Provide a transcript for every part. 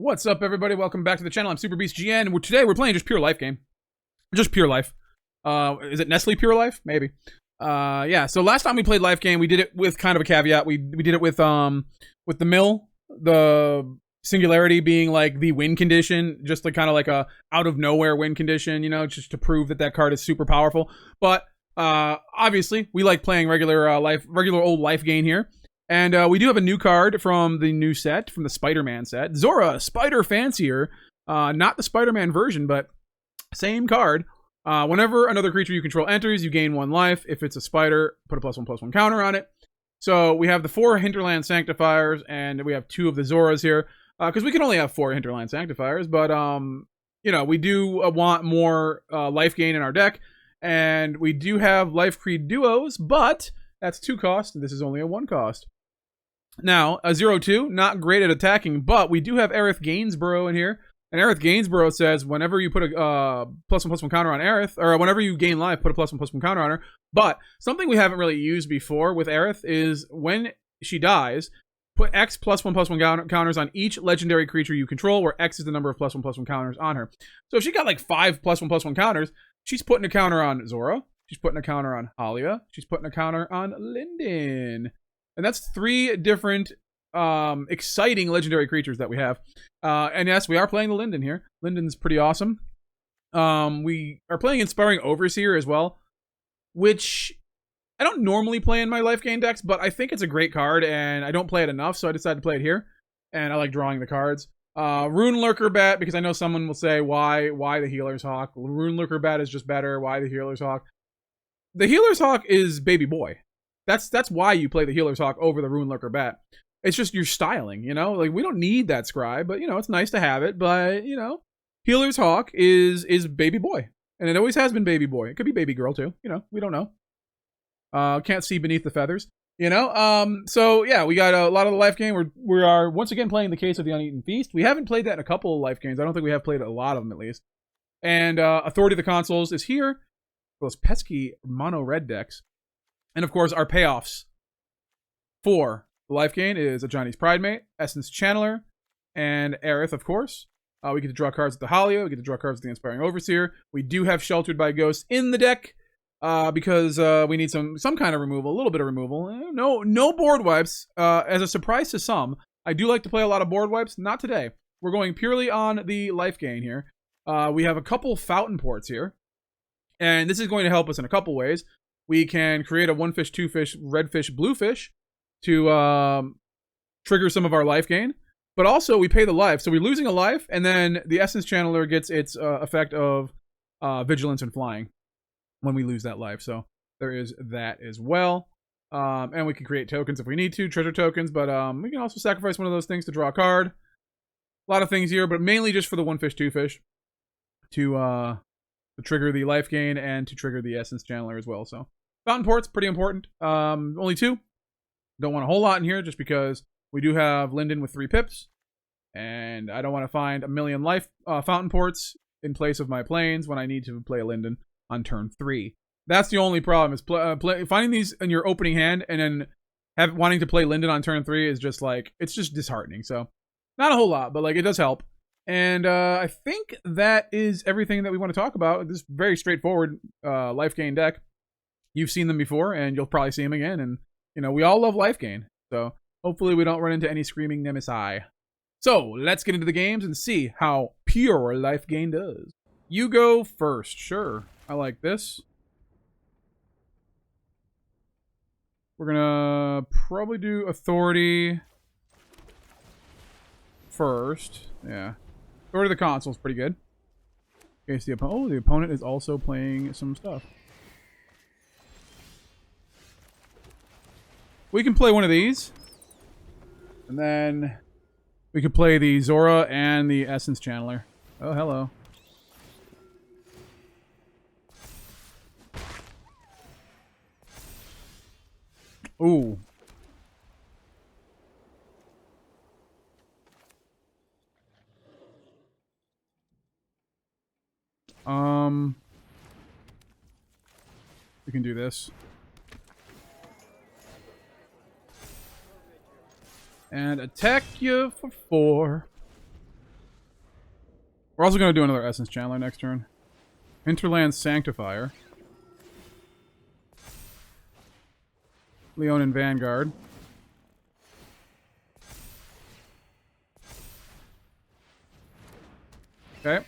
What's up, everybody? Welcome back to the channel. I'm Super Beast GN, and today we're playing just pure life game. Just pure life. Is it Nestle Pure Life? Maybe. Yeah, so last time we played life game, we did it with kind of a caveat. We did it with the mill, the singularity being like the win condition, just like kind of like a out of nowhere win condition, you know, just to prove that that card is super powerful. But obviously, we like playing regular old life game here. And we do have a new card from the new set, from the Spider-Man set. Zora, Spider Fancier. Not the Spider-Man version, but same card. Whenever another creature you control enters, you gain 1 life. If it's a spider, put a +1/+1 counter on it. So we have the 4 Hinterland Sanctifiers, and we have 2 of the Zoras here. Because we can only have 4 Hinterland Sanctifiers, but, you know, we do want more life gain in our deck. And we do have Lifecreed Duos, but that's 2 cost, and this is only a 1 cost. Now, a 0/2, not great at attacking, but we do have Aerith Gainsborough in here. And Aerith Gainsborough says whenever you put a +1/+1 counter on Aerith, or whenever you gain life, put a +1/+1 counter on her. But something we haven't really used before with Aerith is when she dies, put X +1/+1 counters on each legendary creature you control, where X is the number of +1/+1 counters on her. So if she got like 5 +1/+1 counters, she's putting a counter on Zora, she's putting a counter on Haliya, she's putting a counter on Linden. And that's 3 different exciting legendary creatures that we have. And yes, we are playing the Linden here. Linden's pretty awesome. We are playing Inspiring Overseer as well, which I don't normally play in my life gain decks, but I think it's a great card, and I don't play it enough, so I decided to play it here. And I like drawing the cards. Ruin-Lurker Bat, because I know someone will say, why the Healer's Hawk? Ruin-Lurker Bat is just better. Why the Healer's Hawk? The Healer's Hawk is baby boy. That's why you play the Healer's Hawk over the Ruin-Lurker Bat. It's just your styling, you know? Like, we don't need that scribe, but, you know, it's nice to have it. But, you know, Healer's Hawk is baby boy. And it always has been baby boy. It could be baby girl, too. You know, we don't know. Can't see beneath the feathers, you know? So, yeah, we got a lot of the life game. We are, once again, playing the Case of the Uneaten Feast. We haven't played that in a couple of life games. I don't think we have played a lot of them, at least. And Authority of the Consuls is here. Those pesky mono-red decks. And, of course, our payoffs for the life gain is Ajani's Pridemate, Essence Channeler, and Aerith, of course. We get to draw cards with the Haliya. We get to draw cards with the Inspiring Overseer. We do have Sheltered by Ghosts in the deck because we need some kind of removal, a little bit of removal. No board wipes. As a surprise to some, I do like to play a lot of board wipes. Not today. We're going purely on the life gain here. We have a couple Fountainports here. And this is going to help us in a couple ways. We can create a 1 fish, 2 fish, red fish, blue fish to trigger some of our life gain. But also, we pay the life. So we're losing a life, and then the Essence Channeler gets its effect of vigilance and flying when we lose that life. So there is that as well. And we can create tokens if we need to, treasure tokens. But we can also sacrifice one of those things to draw a card. A lot of things here, but mainly just for the 1 fish, 2 fish to trigger the life gain and to trigger the Essence Channeler as well. So Fountainport's pretty important. Only 2. Don't want a whole lot in here just because we do have Linden with 3 pips. And I don't want to find a million life Fountainports in place of my planes when I need to play a Linden on turn 3. That's the only problem, is finding these in your opening hand and then wanting to play Linden on turn 3 is just like, it's just disheartening. So not a whole lot, but like it does help. And I think that is everything that we want to talk about. This very straightforward life gain deck. You've seen them before, and you'll probably see them again. And, you know, we all love life gain. So hopefully we don't run into any screaming nemesis. So let's get into the games and see how pure life gain does. You go first. Sure. I like this. We're going to probably do Authority first. Yeah. Authority of the Consuls, pretty good. In case the opponent is also playing some stuff. We can play one of these. And then we could play the Zora and the Essence Channeler. Oh, hello. Ooh. We can do this. And attack you for 4. We're also going to do another Essence Channeler next turn. Hinterland Sanctifier. Leonin Vanguard. Okay.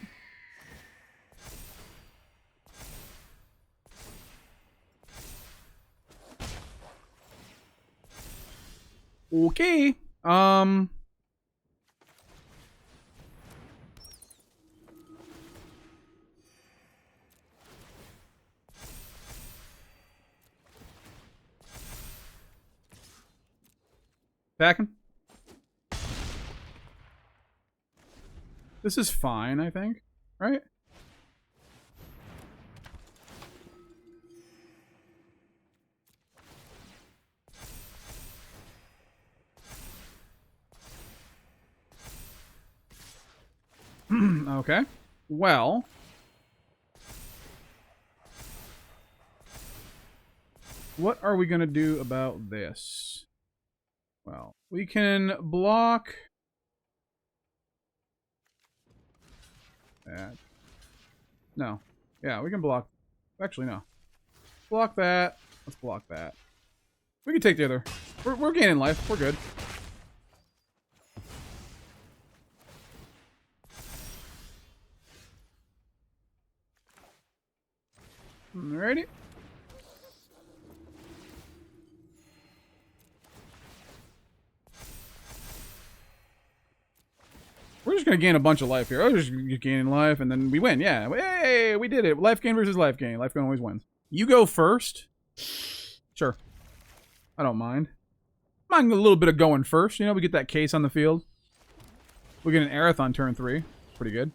Okay. Attacking. This is fine, I think. Right? Okay. Well. What are we going to do about this? Well, we can block that. No. Yeah, we can block. Actually, no. Block that. Let's block that. We can take the other. We're gaining life. We're good. Alrighty. We're just going to gain a bunch of life here. Oh, just gaining life, and then we win. Yeah. Hey, we did it. Life gain versus life gain. Life gain always wins. You go first. Sure. I don't mind. Mind a little bit of going first. You know, we get that case on the field. We get an Aerith on turn 3. Pretty good.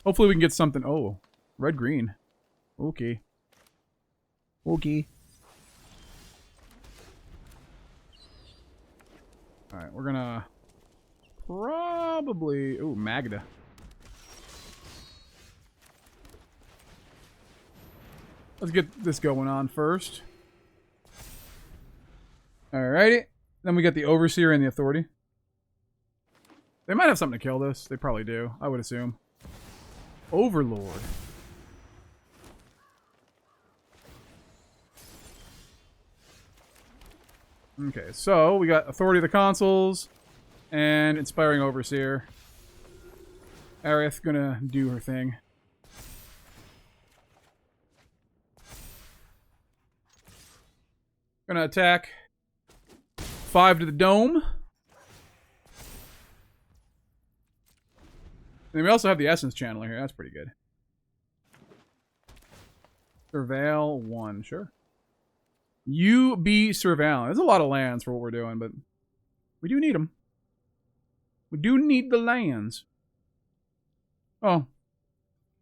Hopefully we can get something. Oh, red-green. Okay. Okay. Alright, we're gonna... probably... Ooh, Magda. Let's get this going on first. Alrighty. Then we got the Overseer and the Authority. They might have something to kill this. They probably do, I would assume. Overlord. Okay, so we got Authority of the Consuls and Inspiring Overseer. Aerith gonna do her thing. Gonna attack. 5 to the dome. And we also have the Essence Channeler here. That's pretty good. Surveil 1, sure. You be Surveil. There's a lot of lands for what we're doing, but we do need them. We do need the lands. Oh. I don't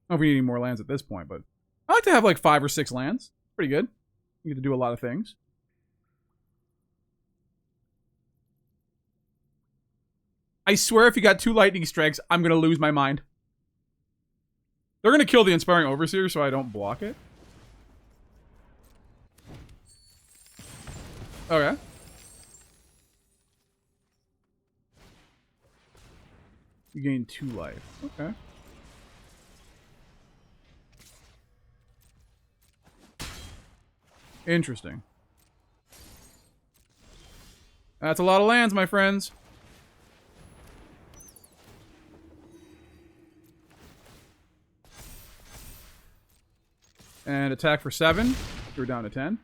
know if we need any more lands at this point, but I like to have like 5 or 6 lands. Pretty good. You get to do a lot of things. I swear if you got 2 lightning strikes, I'm going to lose my mind. They're going to kill the Inspiring Overseer so I don't block it. Okay. You gain 2 life. Okay. Interesting. That's a lot of lands, my friends. And attack for 7. We're down to 10.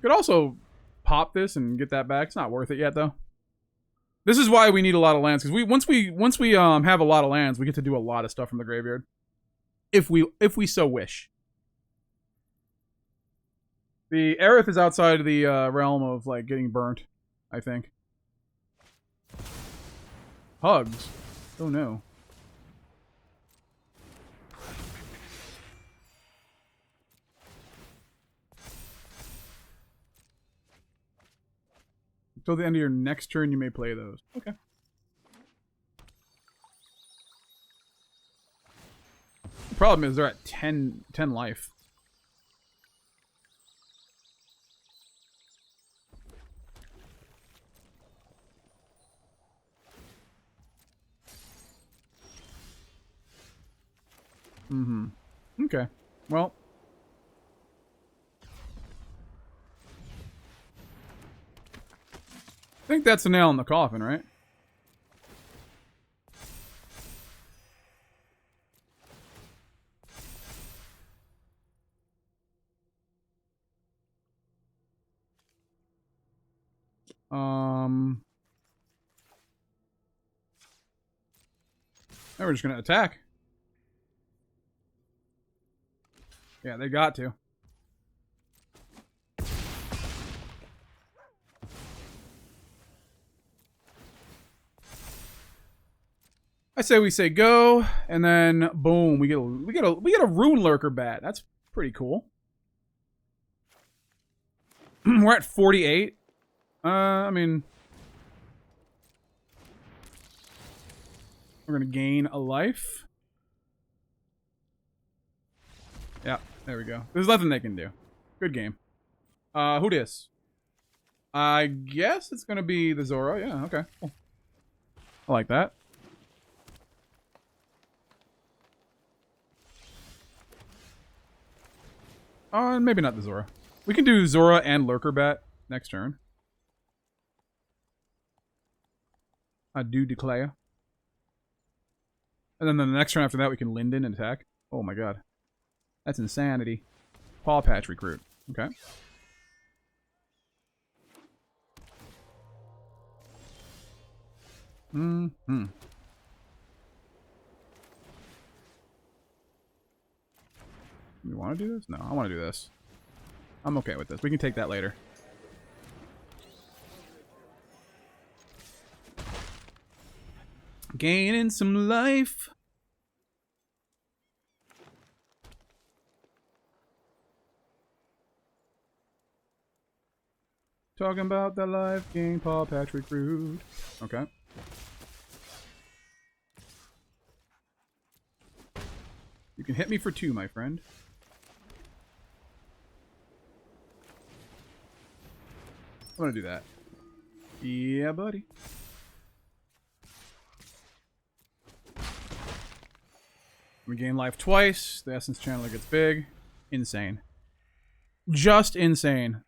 Could also pop this and get that back. It's not worth it yet, though. This is why we need a lot of lands, because once we have a lot of lands, we get to do a lot of stuff from the graveyard, if we so wish. The Aerith is outside of the realm of like getting burnt, I think. Hugs. Oh no. Until the end of your next turn, you may play those. Okay. The problem is they're at 10 life. Mm-hmm. Okay. Well. I think that's the nail in the coffin, right? Now we're just gonna attack. Yeah, they got to. I say we say go, and then boom, we get a Ruin-Lurker Bat. That's pretty cool. We're at 48. I mean, we're gonna gain a life. Yeah, there we go. There's nothing they can do. Good game. Who dis? I guess it's gonna be the Zora. Yeah, okay. Cool. I like that. Maybe not the Zora. We can do Zora and Lurker Bat next turn. I do declare. And then the next turn after that, we can Linden and attack. Oh my god. That's insanity. Paw Patch recruit. Okay. Mm-hmm. You want to do this? No, I want to do this. I'm okay with this. We can take that later. Gaining some life. Talking about the life gain, Paw Patch recruit. Okay. You can hit me for 2, my friend. I'm gonna do that. Yeah, buddy. We gain life twice. The Essence Channeler gets big. Insane. Just insane.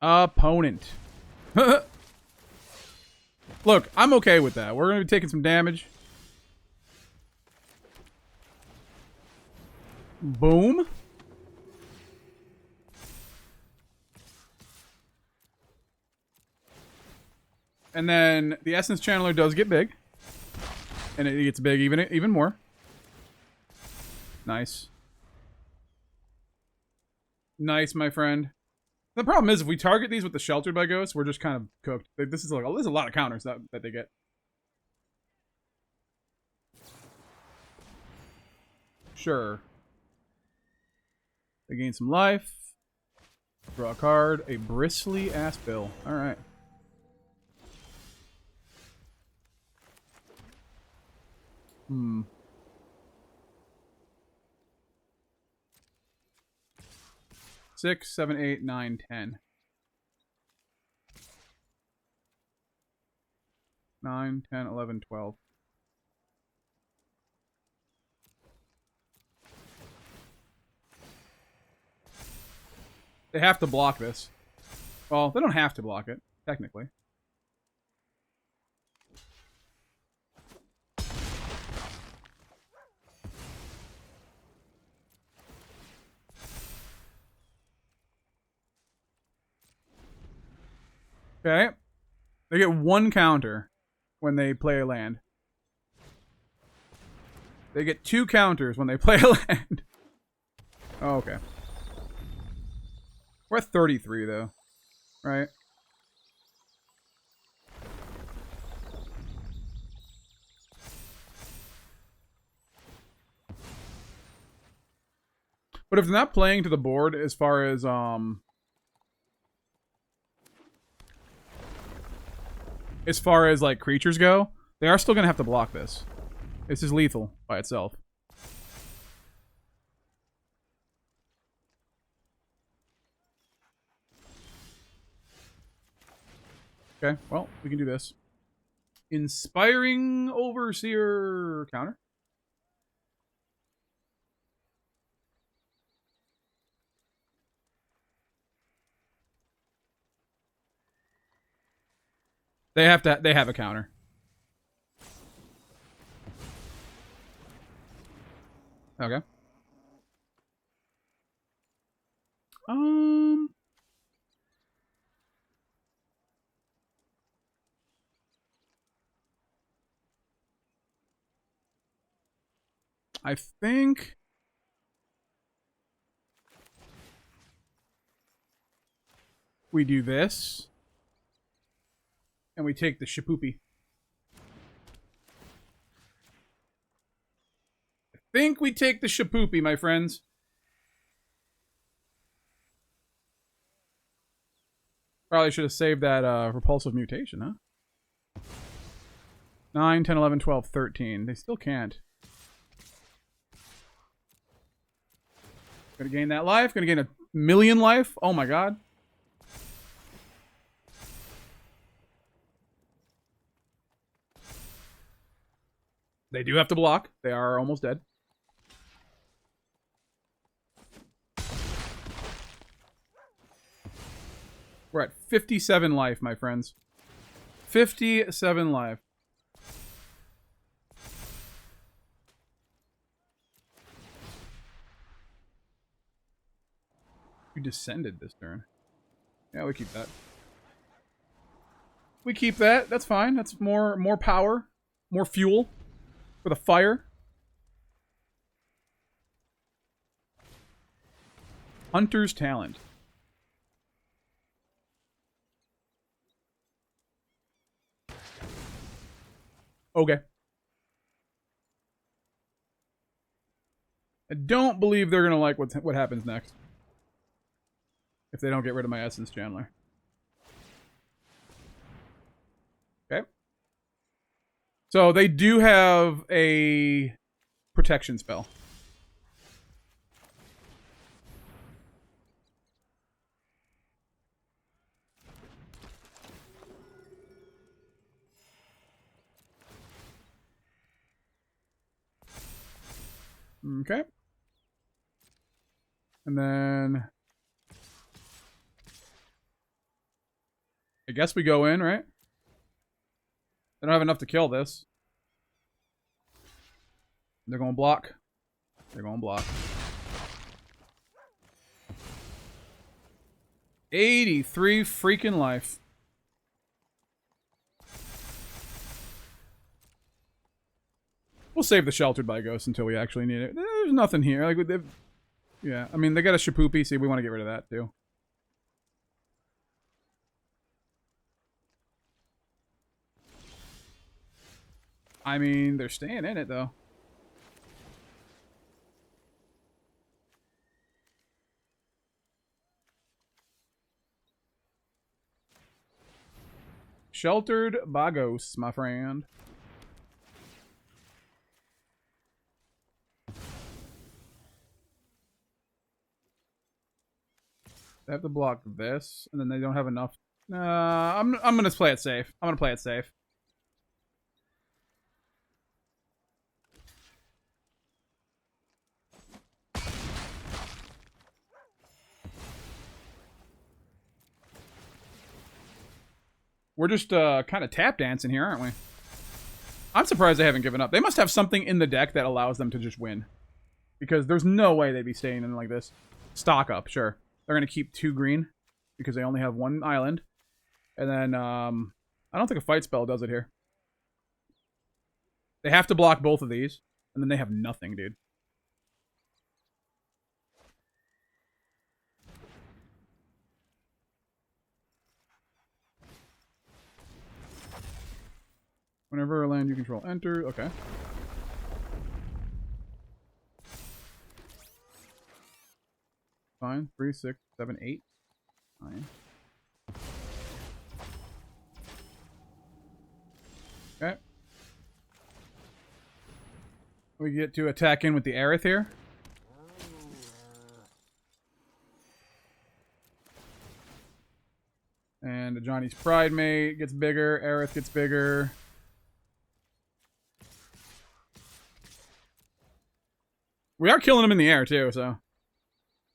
Opponent. Look, I'm okay with that. We're going to be taking some damage. Boom. And then the Essence Channeler does get big. And it gets big even more. Nice. Nice, my friend. The problem is, if we target these with the Sheltered by Ghosts, we're just kind of cooked. This is like, there's a lot of counters that they get. Sure. They gain some life. Draw a card. A bristly ass bill. Alright. Hmm. Six, 7, 8, 9, 10. 9, 10, 11, 12. They have to block this. Well, they don't have to block it, technically. Okay. They get 1 counter when they play a land. They get 2 counters when they play a land. Oh, okay. We're at 33, though. Right? But if they're not playing to the board as far as, like, creatures go, they are still going to have to block this. This is lethal by itself. Okay, well, we can do this. Inspiring Overseer counter. They have a counter. Okay. I think we do this. And we take the Shapoopy. I think we take the Shapoopy, my friends. Probably should have saved that repulsive mutation, huh? 9, 10, 11, 12, 13. They still can't. Gonna gain that life. Gonna gain 1,000,000 life. Oh my god. They do have to block. They are almost dead. We're at 57 life, my friends. 57 life. We descended this turn. Yeah, we keep that. We keep that. That's fine. That's more power. More fuel for the fire. Hunter's Talent. Okay. I don't believe they're gonna like what happens next. If they don't get rid of my Essence Chandler. Okay. So they do have a protection spell. Okay. And then I guess we go in, right? They don't have enough to kill this. They're going to block. They're going to block. 83 freaking life. We'll save the Sheltered by Ghost until we actually need it. There's nothing here. Like, yeah, I mean, they got a Shapoopy, so we want to get rid of that, too. I mean, they're staying in it, though. Sheltered by Ghosts, my friend. They have to block this, and then they don't have enough. I'm gonna play it safe. I'm gonna play it safe. We're just kind of tap dancing here, aren't we? I'm surprised they haven't given up. They must have something in the deck that allows them to just win. Because there's no way they'd be staying in like this. Stock up, sure. They're going to keep 2 green because they only have 1 island. And then, I don't think a fight spell does it here. They have to block both of these. And then they have nothing, dude. Whenever a land you control enter, okay. Fine. 3, 6, 7, 8. 9. Okay. We get to attack in with the Aerith here. And Ajani's Pridemate gets bigger. Aerith gets bigger. We are killing them in the air, too, so...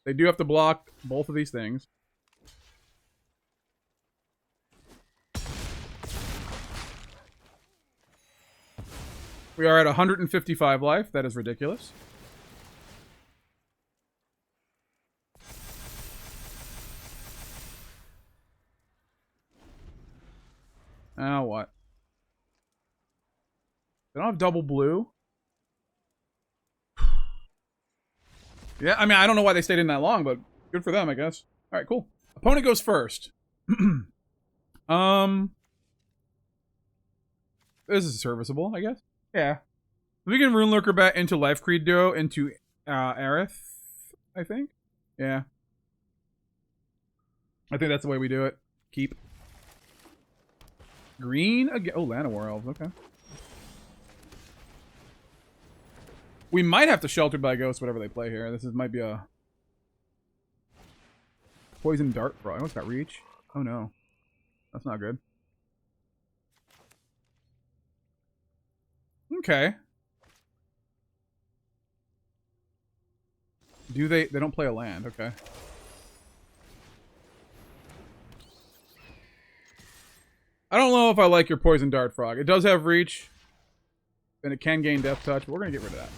They do have to block both of these things. We are at 155 life. That is ridiculous. Now what? They don't have double blue. Yeah, I mean, I don't know why they stayed in that long, but good for them, I guess. All right, cool. Opponent goes first. This is serviceable, I guess. Yeah. We can Ruin-Lurker Bat into Lifecreed Duo into Aerith, I think. Yeah. I think that's the way we do it. Keep. Green again. Oh, Llanowar Elves. Okay. We might have to Shelter by Ghost, whatever they play here. This might be a Poison Dart Frog. Oh, it's got reach. Oh no, that's not good. Okay. Do they? They don't play a land. Okay. I don't know if I like your Poison Dart Frog. It does have reach, and it can gain Death Touch, but we're gonna get rid of that.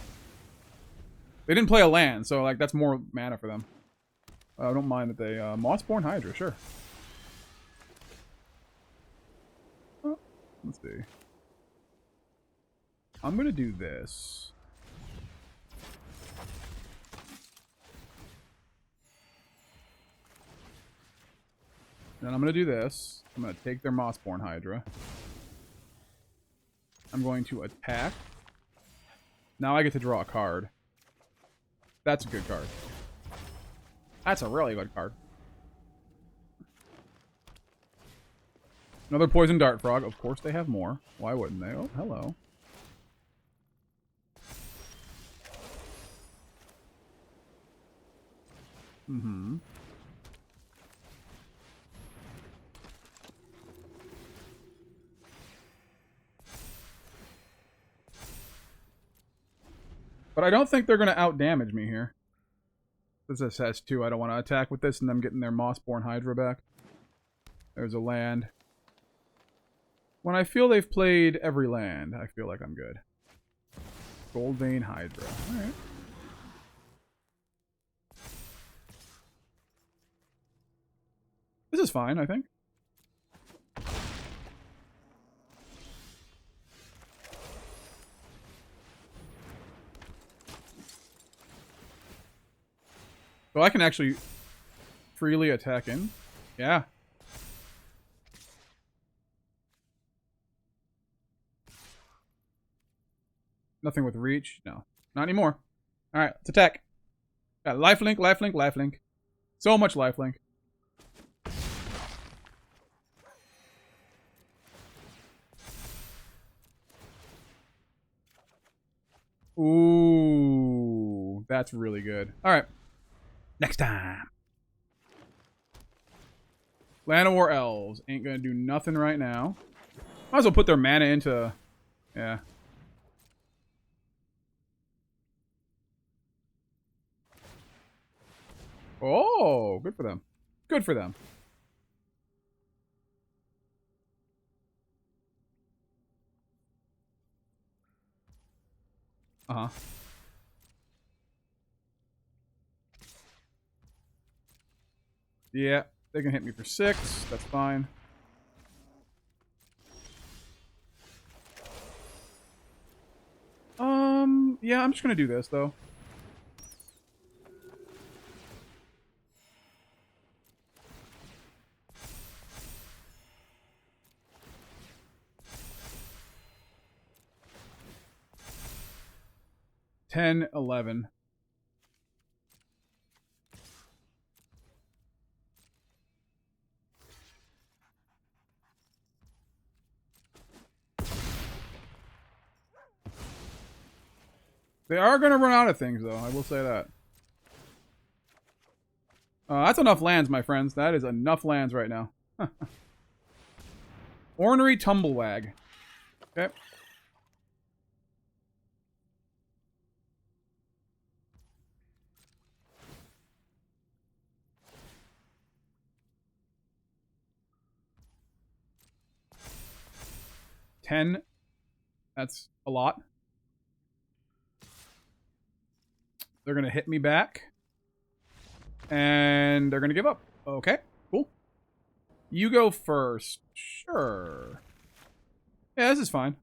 They didn't play a land, so like that's more mana for them. I don't mind that they Mossborn Hydra, sure. Oh, let's see. I'm gonna do this. Then I'm gonna do this. I'm gonna take their Mossborn Hydra. I'm going to attack. Now I get to draw a card. That's a good card. That's a really good card. Another Poison Dart Frog. Of course they have more. Why wouldn't they? Oh, hello. Mm-hmm. But I don't think they're going to out-damage me here. This has 2. I don't want to attack with this and them getting their Mossborn Hydra back. There's a land. When I feel they've played every land, I feel like I'm good. Goldvein Hydra. Alright. This is fine, I think. So I can actually freely attack in. Yeah. Nothing with reach. No. Not anymore. Alright, let's attack. Got lifelink, lifelink, lifelink. So much lifelink. Ooh. That's really good. Alright. Next time. Llanowar Elves. Ain't gonna do nothing right now. Might as well put their mana into... Yeah. Oh, good for them. Good for them. Uh-huh. Yeah, they can hit me for 6. That's fine. Yeah, I'm just gonna do this though. $10, $11. They are going to run out of things, though. I will say that. That's enough lands, my friends. That is enough lands right now. Ornery Tumblewag. Okay. $10. That's a lot. They're going to hit me back. And they're going to give up. Okay, cool. You go first. Sure. Yeah, this is fine.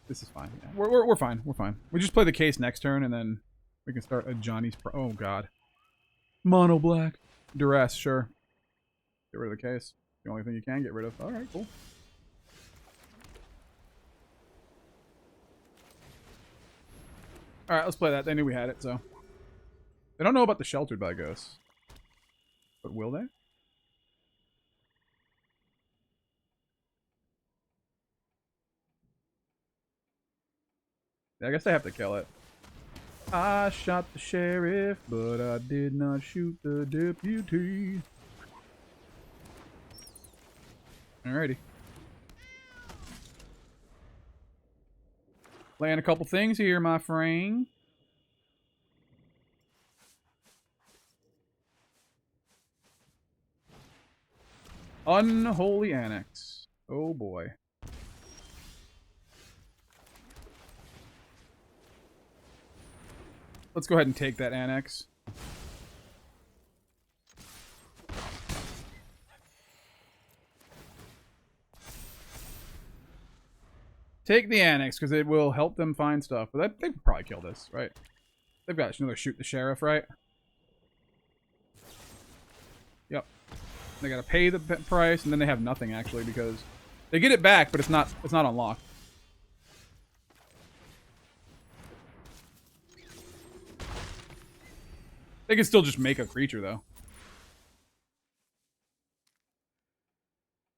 This is fine. Yeah. We're fine. We're fine. We just play the case next turn, and then we can start Ajani's oh god. Mono black. Duress, sure. Get rid of the case. The only thing you can get rid of. Alright, cool. Alright, let's play that. They knew we had it, so. They don't know about the Sheltered by Ghosts. But will they? Yeah, I guess they have to kill it. I shot the sheriff, but I did not shoot the deputy. Alrighty. Playing a couple things here, my friend. Unholy Annex. Oh boy. Let's go ahead and take that Annex. Take the Annex, because it will help them find stuff. But they could probably kill this, right? They've got another shoot the sheriff, right? Yep. They gotta pay the price, and then they have nothing, actually, because they get it back, but it's not unlocked. They can still just make a creature, though.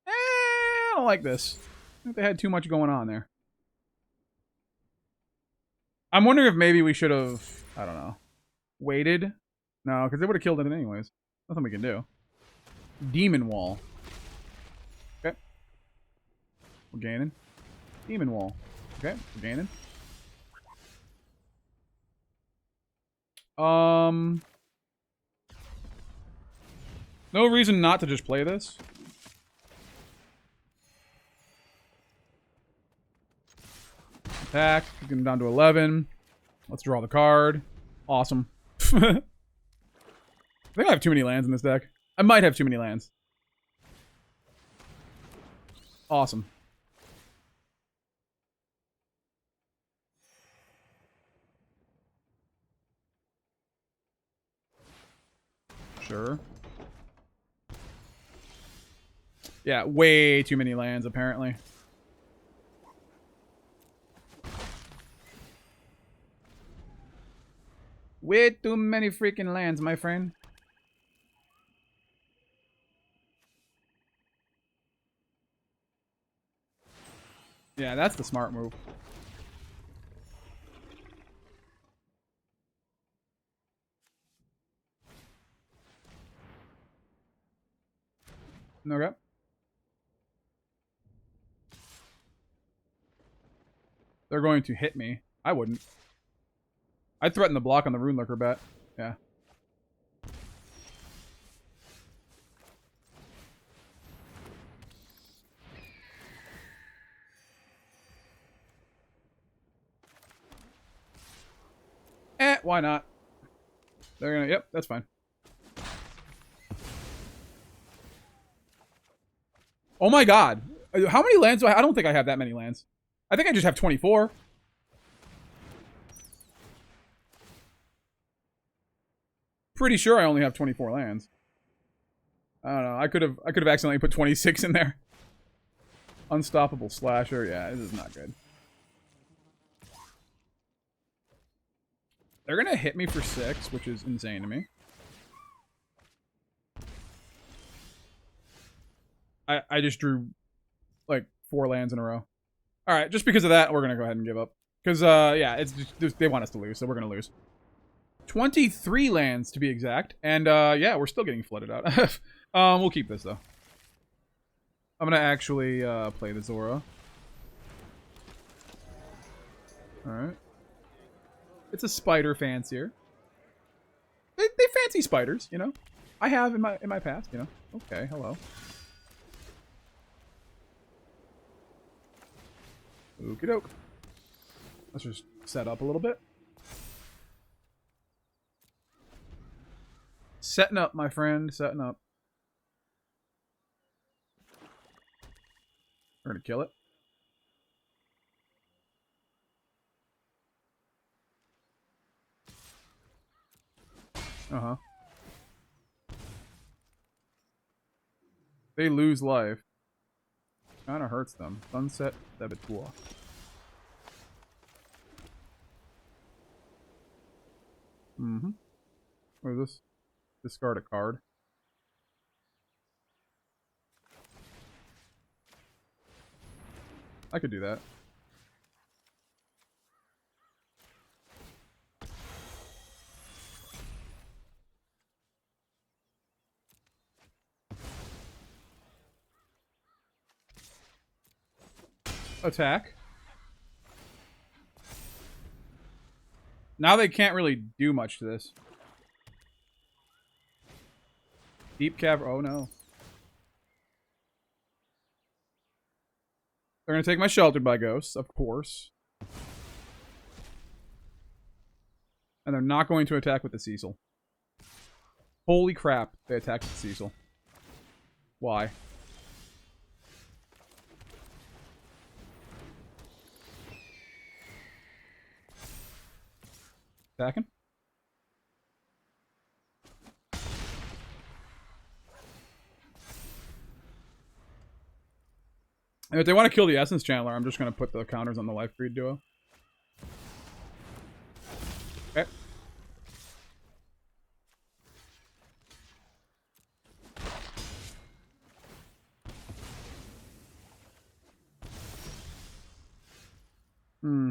I don't like this. I think they had too much going on there. I'm wondering if maybe we should have, I don't know, waited. No, because they would have killed it anyways. Nothing we can do. Demon Wall. Okay. We're gaining. Demon Wall. Okay, we're gaining. No reason not to just play this. Attack. Get him down to 11. Let's draw the card. Awesome. I think I have too many lands in this deck. I might have too many lands. Awesome. Sure. Yeah, way too many lands, apparently. Way too many freaking lands, my friend. Yeah, that's the smart move. Okay. They're going to hit me. I wouldn't. I'd threaten the block on the Ruin-Lurker Bat. Yeah. Why not? They're gonna, yep, that's fine. Oh my god. How many lands do I don't think I have that many lands. I think I just have 24. Pretty sure I only have 24 lands. I don't know. I could have accidentally put 26 in there. Unstoppable Slasher. Yeah, this is not good. They're gonna hit me for 6, which is insane to me. I just drew like 4 lands in a row. All right, just because of that, we're gonna go ahead and give up. Because yeah, it's just, they want us to lose, so we're gonna lose. 23 lands to be exact, and yeah, we're still getting flooded out. We'll keep this though. I'm gonna actually play the Zora. All right. It's a spider fancier. They fancy spiders, you know. I have in my past, you know. Okay, hello. Okie doke. Let's just set up a little bit. Setting up, my friend. Setting up. We're gonna kill it. Uh-huh. They lose life. Kinda hurts them. Sunset Saboteur. Mm-hmm. What is this? Discard a card. I could do that. Attack. Now they can't really do much to this. Deep cavern. Oh no. They're gonna take my Sheltered by Ghosts, of course. And they're not going to attack with the Cecil. Holy crap, they attacked with the Cecil. Why? Attacking? And if they want to kill the Essence Channeler, I'm just going to put the counters on the Lifecreed Duo. Okay. Hmm.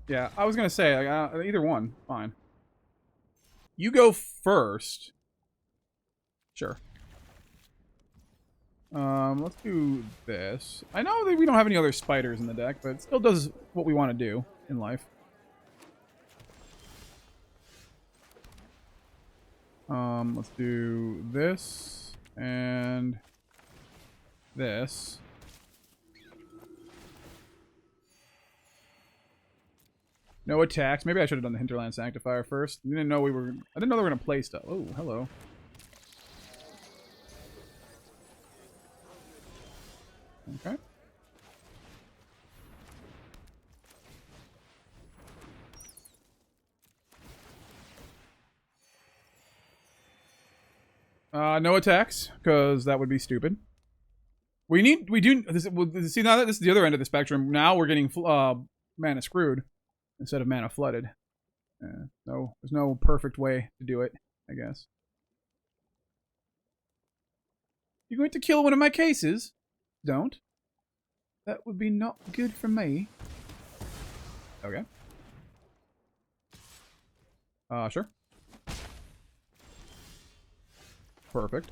Yeah, I was gonna say like, either one, fine. You go first. Sure. Let's do this. I know that we don't have any other spiders in the deck, but it still does what we want to do in life. Let's do this and this. No attacks. Maybe I should have done the Hinterland Sanctifier first. I didn't know they were gonna play stuff. Oh, hello. Okay. No attacks, because that would be stupid. See, now that this is the other end of the spectrum, now we're getting mana screwed instead of mana flooded. No, there's no perfect way to do it, I guess. You're going to kill one of my cases? Don't. That would be not good for me. Okay. Sure. Perfect.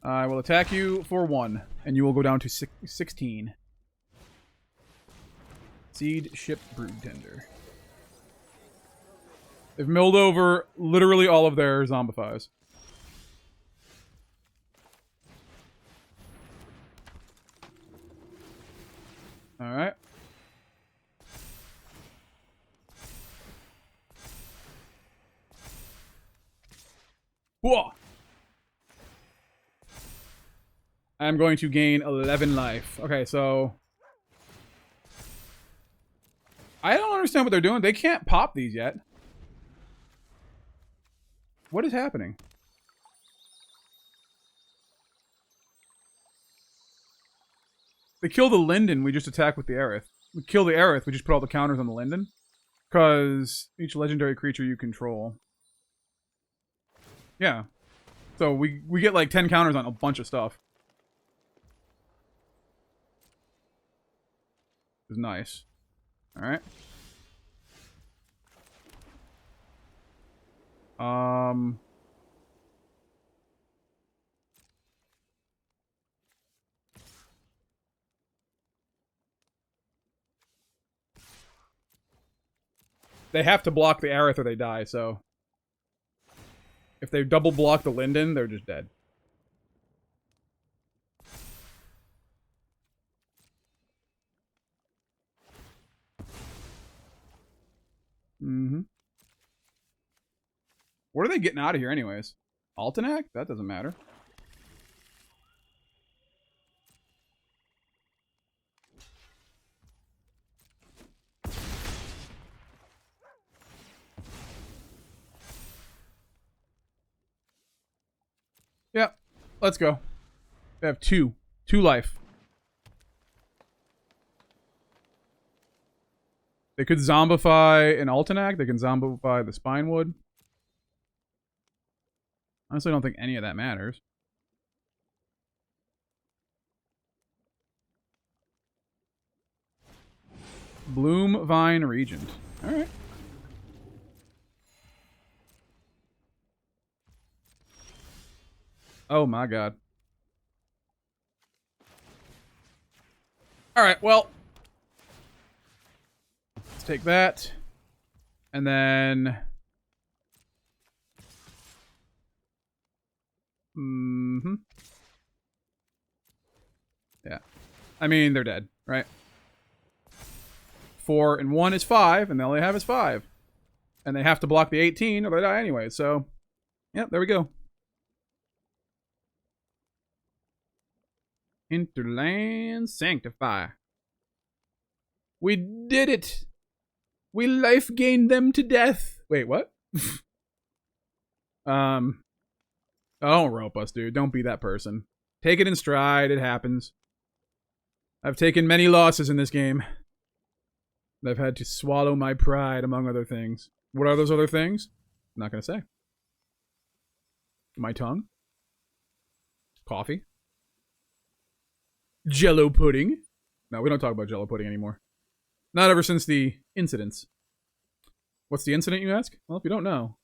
I will attack you for 1, and you will go down to 16. Seed Ship Brood Tender. They've milled over literally all of their zombifies. Alright. Whoa! I'm going to gain 11 life. Okay, so... I don't understand what they're doing. They can't pop these yet. What is happening? They kill the Linden, we just attack with the Aerith. We kill the Aerith, we just put all the counters on the Linden. Because each legendary creature you control. Yeah. So we get like 10 counters on a bunch of stuff. It's nice. Alright. They have to block the Aerith or they die, so... If they double block the Linden, they're just dead. Mm-hmm. What are they getting out of here anyways? Altenac? That doesn't matter. Yeah, let's go. They have two life. They could zombify an Altenac. They can zombify the Spinewood. Honestly, I don't think any of that matters. Bloom Vine Regent. Alright. Oh my god. Alright, well. Let's take that. And then... Mm-hmm. Yeah. I mean, they're dead, right? 4 and 1 is 5, and all they have is 5. And they have to block the 18 or they die anyway, so... Yeah, there we go. Hinterland Sanctifier. We did it! We life gained them to death. Wait, what? Don't rope us, dude. Don't be that person. Take it in stride. It happens. I've taken many losses in this game. And I've had to swallow my pride, among other things. What are those other things? I'm not going to say. My tongue. Coffee. Jello pudding. No, we don't talk about Jello pudding anymore. Not ever since the incidents. What's the incident, you ask? Well, if you don't know.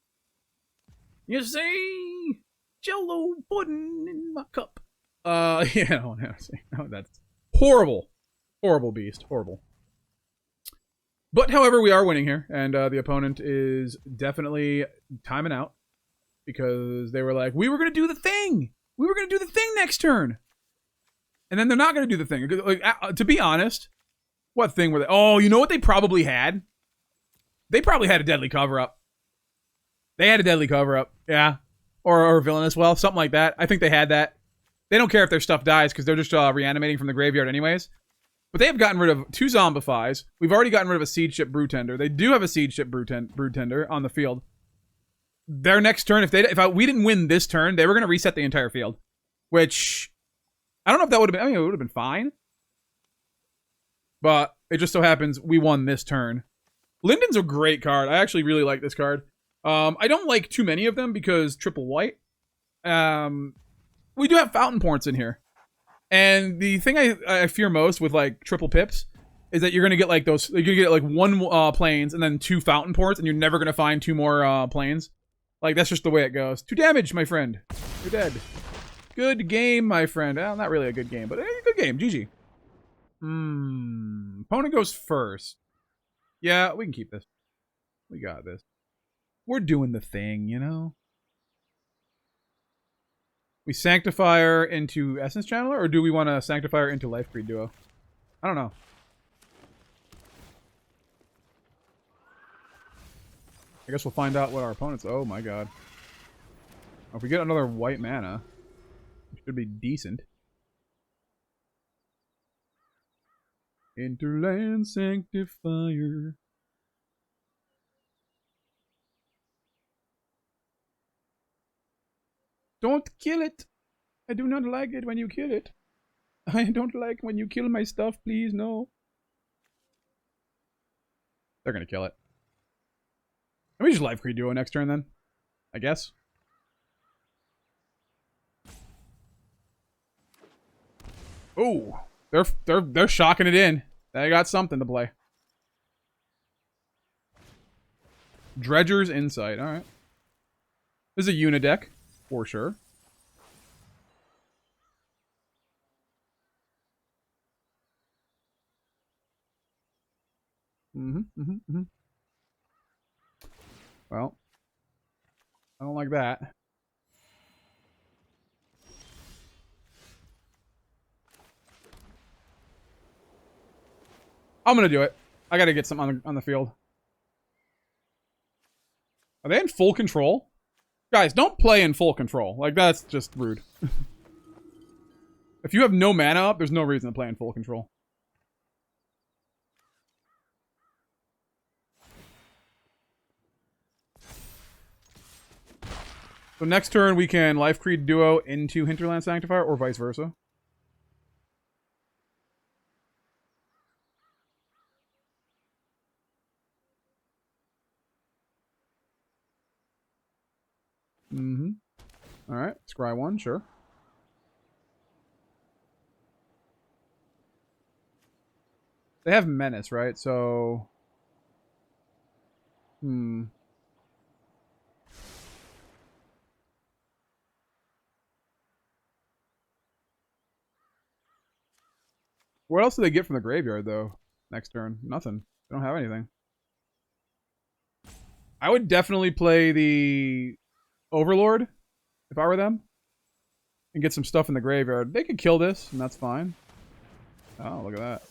You see, Jello pudding in my cup. Yeah, no, that's horrible. Horrible beast. Horrible. But, however, we are winning here, and the opponent is definitely timing out. Because they were like, we were going to do the thing! We were going to do the thing next turn! And then they're not going to do the thing. Like, to be honest, what thing were they? Oh, you know what they probably had? They probably had a deadly cover-up. They had a deadly cover-up, yeah. Or villainous well, something like that. I think they had that. They don't care if their stuff dies because they're just reanimating from the graveyard anyways. But they have gotten rid of 2 Zombifies. We've already gotten rid of a Siege Ship Broodtender. They do have a Siege Ship Broodtender on the field. Their next turn, we didn't win this turn, they were going to reset the entire field. Which, I don't know if that would have been, I mean, it would have been fine. But it just so happens we won this turn. Linden's a great card. I actually really like this card. I don't like too many of them because triple white. We do have Fountainports in here. And the thing I fear most with like triple pips is that you're going to get like those, you're going to get like 1 planes and then 2 Fountainports and you're never going to find 2 more planes. Like, that's just the way it goes. 2 damage, my friend. You're dead. Good game, my friend. Well, not really a good game, but a good game. GG. Opponent goes first. Yeah, we can keep this. We got this. We're doing the thing, you know? We Sanctifier into Essence Channeler, or do we want to Sanctifier into Lifecreed Duo? I don't know. I guess we'll find out what our opponents... Oh my god. If we get another white mana, it should be decent. Hinterland Sanctifier. Don't kill it. I do not like it when you kill it. I don't like when you kill my stuff, please, no. They're gonna kill it. Let me just Lifecreed Duo next turn then, I guess. Oh, they're shocking it in. They got something to play. Dredger's Insight, alright. This is a unideck, for sure. Well, I don't like that. I'm gonna do it. I gotta get something on the field. Are they in full control? Guys, don't play in full control. Like, that's just rude. If you have no mana up, there's no reason to play in full control. So next turn, we can Lifecreed Duo into Hinterland Sanctifier, or vice versa. Alright, scry 1, sure. They have Menace, right? So... What else do they get from the graveyard, though, next turn? Nothing. They don't have anything. I would definitely play the Overlord, if I were them, and get some stuff in the graveyard. They could kill this, and that's fine. Oh, look at that.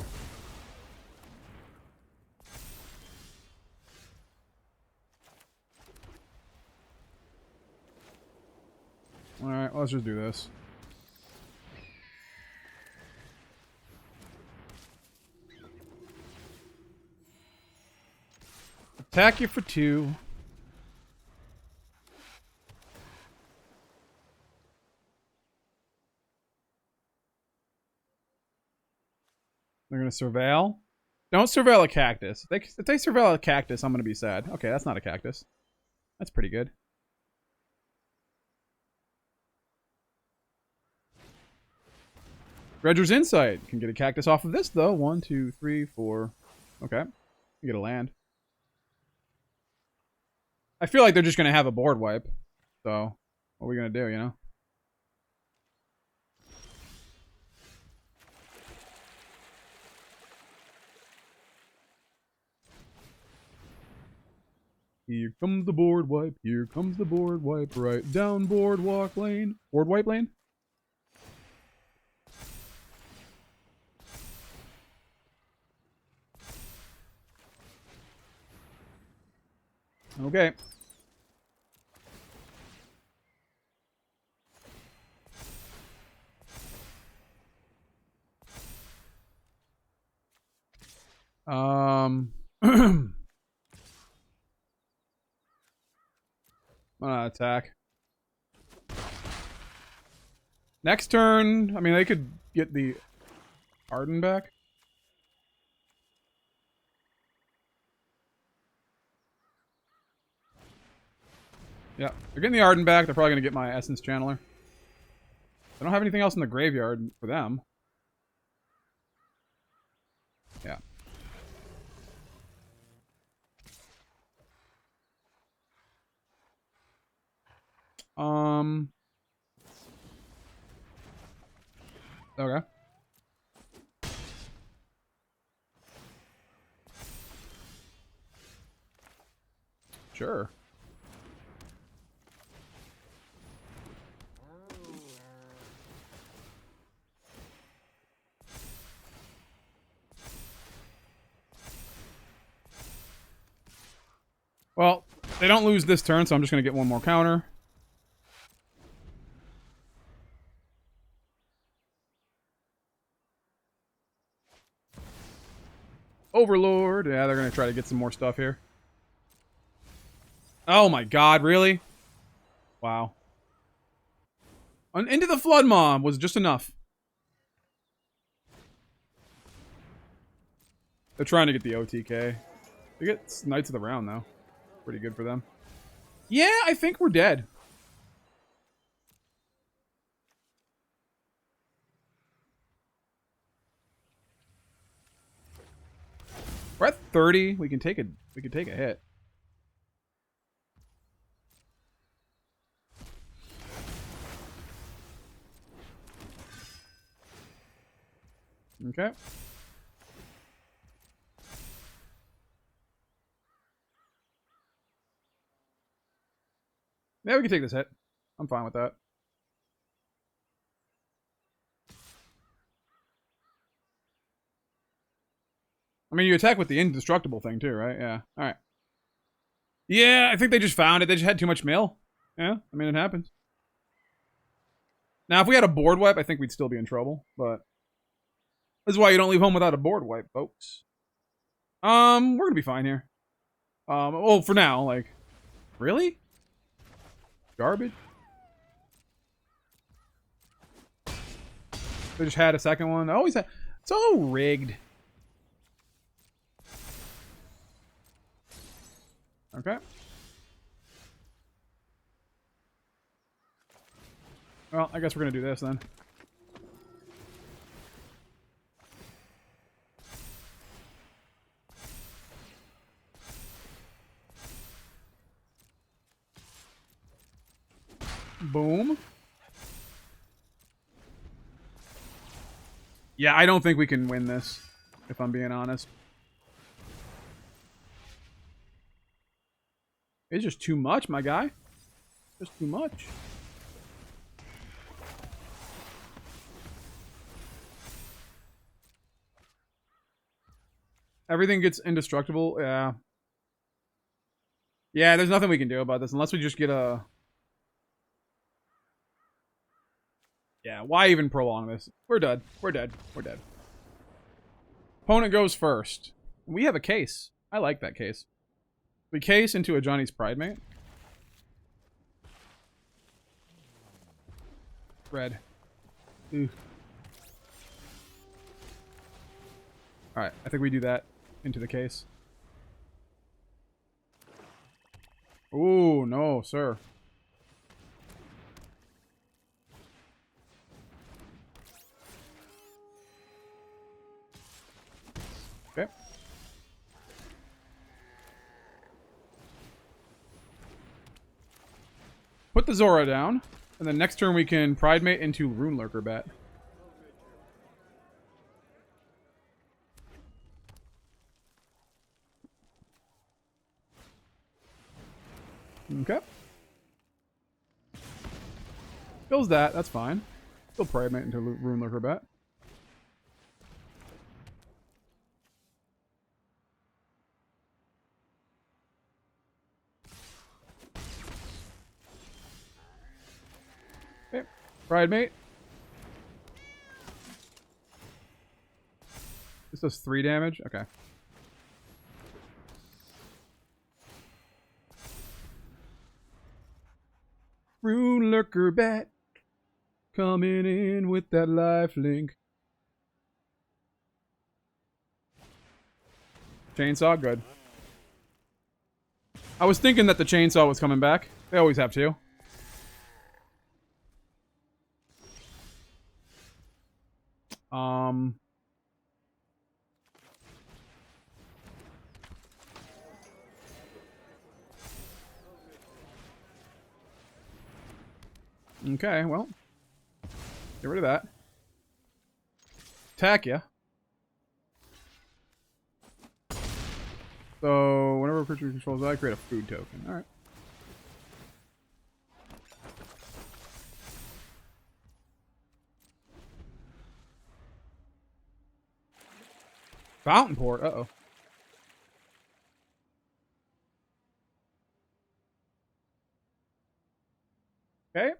Alright, let's just do this. Attack you for 2. They're going to surveil. Don't surveil a cactus. If they surveil a cactus, I'm going to be sad. Okay, that's not a cactus. That's pretty good. Dredger's Insight. Can get a cactus off of this, though. 1, 2, 3, 4. Okay. You get a land. I feel like they're just going to have a board wipe. So, what are we going to do, you know? Here comes the board wipe. Here comes the board wipe. Right down boardwalk lane. Board wipe lane? Okay. I'm gonna attack. Next turn, I mean, they could get the Arden back. Yeah, they're getting the Arden back. They're probably going to get my Essence Channeler. I don't have anything else in the graveyard for them. Yeah. Okay. Sure. Well, they don't lose this turn, so I'm just going to get one more counter. Overlord. Yeah, they're going to try to get some more stuff here. Oh my god, really? Wow. Into the Flood Mob was just enough. They're trying to get the OTK. They get Knights of the Round, though. Pretty good for them. Yeah, I think we're dead. We're at 30. We can take a hit. Okay. Yeah, we can take this hit. I'm fine with that. I mean, you attack with the indestructible thing too, right? Yeah. All right. Yeah, I think they just found it. They just had too much mail. Yeah, I mean, it happens. Now, if we had a board wipe, I think we'd still be in trouble. But this is why you don't leave home without a board wipe, folks. We're gonna be fine here. Well, for now, like, really? Garbage? They just had a second one. They always had. It's all rigged. Okay. Well, I guess we're gonna do this then. Boom. Yeah, I don't think we can win this, if I'm being honest. It's just too much, my guy. Just too much. Everything gets indestructible. Yeah. Yeah, there's nothing we can do about this unless we just get a... Yeah, why even prolong this? We're dead. We're dead. We're dead. Opponent goes first. We have a case. I like that case. We case into Ajani's Pridemate. Red. Ooh. Alright, I think we do that into the case. Ooh, no, sir. Okay. Put the Zora down, and then next turn we can Pridemate into Ruin-Lurker Bat. Okay. Kills that, that's fine. Still Pridemate into Ruin-Lurker Bat. Okay. Pridemate. This does 3 damage? Okay. Ruin-Lurker Bat. Coming in with that life link. Chainsaw, good. I was thinking that the chainsaw was coming back. They always have to. Okay, well. Get rid of that. Attack ya. So, whenever a creature controls I create a food token. Alright. Fountainport, uh-oh. Okay.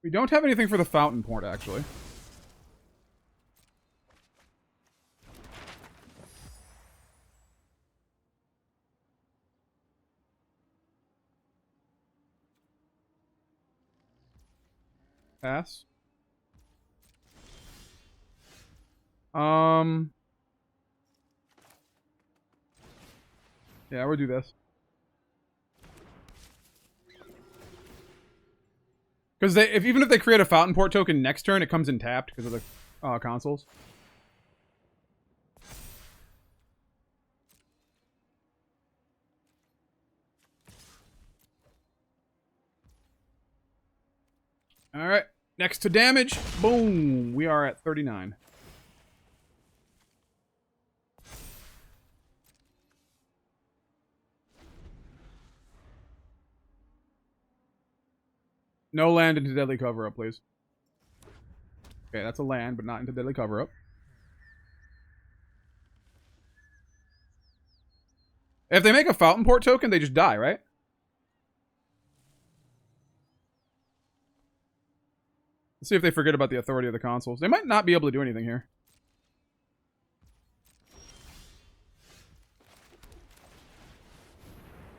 We don't have anything for the Fountainport, actually. Pass. Yeah, we'll do this. Because even if they create a Fountainport token next turn, it comes in tapped because of the consoles. All right, next to damage. Boom. We are at 39. No land into deadly cover-up, please. Okay, that's a land, but not into deadly cover-up. If they make a Fountainport token, they just die, right? Let's see if they forget about the authority of the consoles. They might not be able to do anything here.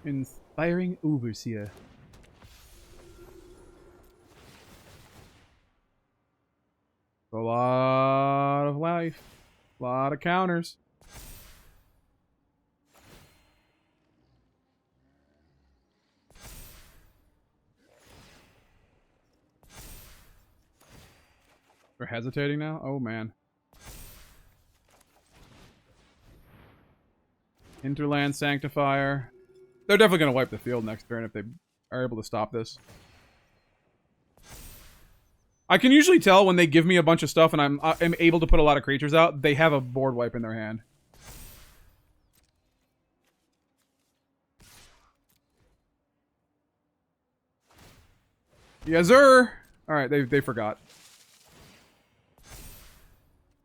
Inspiring Overseer. A lot of life. A lot of counters. We're hesitating now? Oh, man. Hinterland Sanctifier. They're definitely going to wipe the field next turn if they are able to stop this. I can usually tell when they give me a bunch of stuff and I'm able to put a lot of creatures out, they have a board wipe in their hand. Yes, sir. All right, they forgot.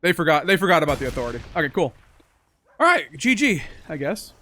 They forgot about the authority. Okay, cool. All right, GG, I guess.